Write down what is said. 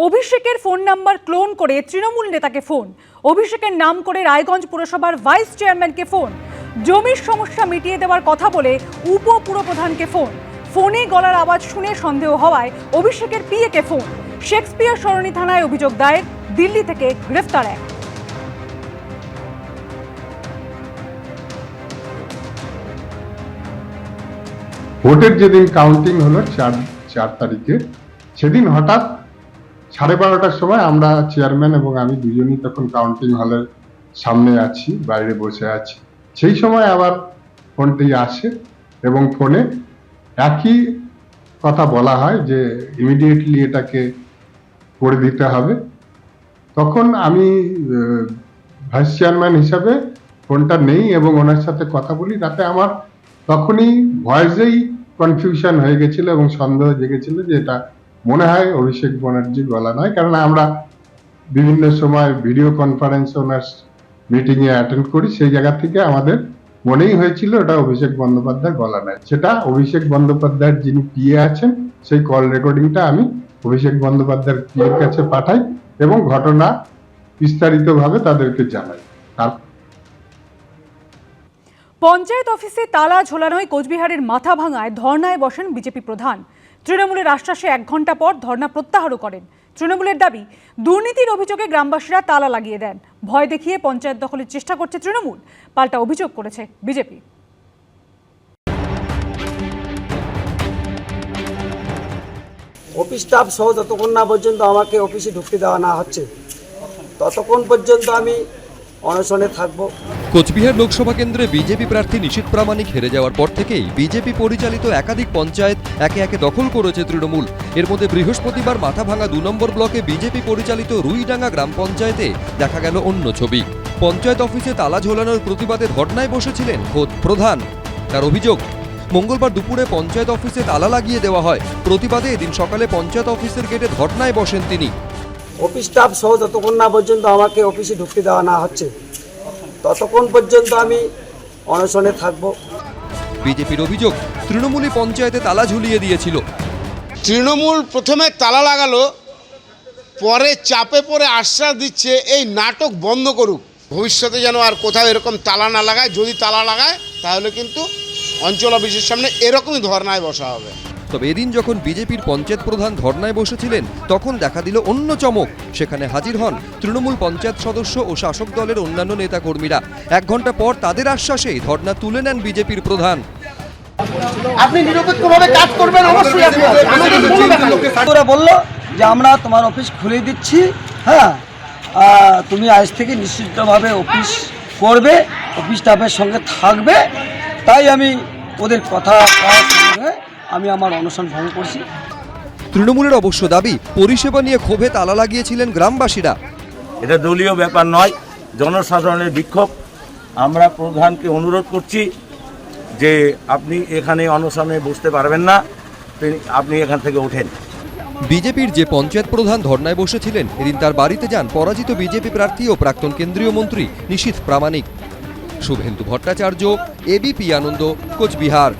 অভিষেকের phone number clone করে তৃণমূল নেতাকে ফোন, অভিষেকের নাম করে রায়গঞ্জ পুরসভার ভাইস চেয়ারম্যানকে ফোন, জমির সমস্যা মিটিয়ে দেওয়ার কথা বলে উপপুরপ্রধানকে ফোন, ফোনে গলার আওয়াজ শুনে সন্দেহ হওয়ায় অভিষেকের পিএকে ফোন, শেক্সপিয়ার সরণি থানায় অভিযোগ দায়ের, দিল্লি থেকে গ্রেফতার এক। ভোটের যেদিন কাউন্টিং হলো 4 তারিখে, সেদিন হঠাৎ 12:30টার সময় আমরা চেয়ারম্যান এবং আমি দুজনই তখন কাউন্টিং হলের সামনে আছি, বাইরে বসে আছি। সেই সময় আবার ফোনটি আসে এবং ফোনে একই কথা বলা হয় যে ইমিডিয়েটলি এটাকে করে দিতে হবে। তখন আমি ভাইস চেয়ারম্যান হিসাবে ফোনটা নেই এবং ওনার সাথে কথা বলি। তাতে আমার তখনই ভয়েসেই কনফিউশন হয়ে গেছিল এবং সন্দেহ জেগেছিল যে এটা মনে হয় অভিষেক ব্যানার্জি গলা নয়, কারণ আমরা বিভিন্ন সময় ভিডিও কনফারেন্স ওনার মিটিংয়ে অ্যাটেন্ড করি। সেই জায়গা থেকে আমাদের মনেই হয়েছিল এটা অভিষেক বন্দ্যোপাধ্যায় গলা নয়। সেটা অভিষেক বন্দ্যোপাধ্যায়ের যিনি পিএ আছেন সেই কল রেকর্ডিংটা আমি অভিষেক বন্দ্যোপাধ্যায়ের পিএর কাছে পাঠাই এবং ঘটনা বিস্তারিতভাবে তাদেরকে জানাই। পঞ্চায়েত অফিসে তালা ঝোলানোয় কোচবিহারের মাথাভাঙায় ধর্নায় বসেন বিজেপি প্রধান। তৃণমূলের আশ্বাসে 1 ঘন্টা পর ধর্না প্রত্যাহারও করেন। তৃণমূলের দাবি, দুর্নীতির অভিযোগে গ্রামবাসীরা তালা লাগিয়ে দেন, ভয় দেখিয়ে পঞ্চায়েত দখলের চেষ্টা করছে তৃণমূল, পাল্টা অভিযোগ করেছে বিজেপি। অফিস স্টাফ সহ যতক্ষণ না পর্যন্ত আমাকে অফিসে ঢুকতে দেওয়া না হচ্ছে ততক্ষণ পর্যন্ত আমি অনশনে থাকবো। কোচবিহার লোকসভা কেন্দ্রে বিজেপি প্রার্থী নিশীথ প্রামাণিক হেরে যাওয়ার পর থেকেই বিজেপি পরিচালিত একাধিক পঞ্চায়েত একে একে দখল করেছে তৃণমূল। এর মধ্যে বৃহস্পতিবার মাথাভাঙা 2 নম্বর ব্লকে বিজেপি পরিচালিত রুইডাঙ্গা গ্রাম পঞ্চায়েতে দেখা গেল অন্য ছবি। পঞ্চায়েত অফিসে তালা ঝোলানোর প্রতিবাদে ধর্নায় বসেছিলেন খোদ প্রধান। তার অভিযোগ, মঙ্গলবার দুপুরে পঞ্চায়েত অফিসে তালা লাগিয়ে দেওয়া হয়। প্রতিবাদে এদিন সকালে পঞ্চায়েত অফিসের গেটে ধর্নায় বসেন তিনি। অফিস স্টাফ সহ যতক্ষণ না পর্যন্ত আমাকে অফিসে ঢুকতে দেওয়া না হচ্ছে ততক্ষণ পর্যন্ত আমি অনশনে থাকবো। বিজেপির অভিযোগ, তৃণমূলই পঞ্চায়েতে তালা ঝুলিয়ে দিয়েছিল। তৃণমূল প্রথমে তালা লাগালো, পরে চাপে পড়ে আশ্বাস দিচ্ছে এই নাটক বন্ধ করুক, ভবিষ্যতে যেন আর কোথাও এরকম তালা না লাগায়। যদি তালা লাগায় তাহলে কিন্তু অঞ্চল অফিসের সামনে এরকমই ধর্নায় বসা হবে। তবে এদিন যখন বিজেপির পঞ্চায়েত প্রধান ধর্নায় বসেছিলেন তখন দেখা দিল অন্য চমক। সেখানে হাজির হন তৃণমূল পঞ্চায়েত সদস্য ও শাসক দলের অন্যান্য নেতাকর্মীরা। 1 ঘন্টা পর তাদের আশ্বাসেই ধর্না তুলে নেন বিজেপির প্রধান। আপনি নিরপেক্ষভাবে কাজ করবেন, অবশ্যই ওরা বললো যে আমরা তোমার অফিস খুলে দিচ্ছি, হ্যাঁ তুমি আজ থেকে নিশ্চিতভাবে অফিস করবে, অফিস স্টাফের সঙ্গে থাকবে। তাই আমি ওদের কথা শুনে আমি আমার অনশন ভঙ্গ করছি। তৃণমূলের অবশ্য দাবি, পরিষেবা নিয়ে ক্ষোভে তালা লাগিয়েছিলেন গ্রামবাসীরা। এটা দলীয় ব্যাপার নয়, জনসাধারণের বিক্ষোভ। আমরা প্রধানকে অনুরোধ করছি যে আপনি এখানে অনশনে বসতে পারবেন না, আপনি এখান থেকে ওঠেন। বিজেপির যে পঞ্চায়েত প্রধান ধর্নায় বসেছিলেন, এদিন তার বাড়িতে যান পরাজিত বিজেপি প্রার্থী ও প্রাক্তন কেন্দ্রীয় মন্ত্রী নিশীথ প্রামাণিক। শুভেন্দু ভট্টাচার্য, এবিপি আনন্দ, কোচবিহার।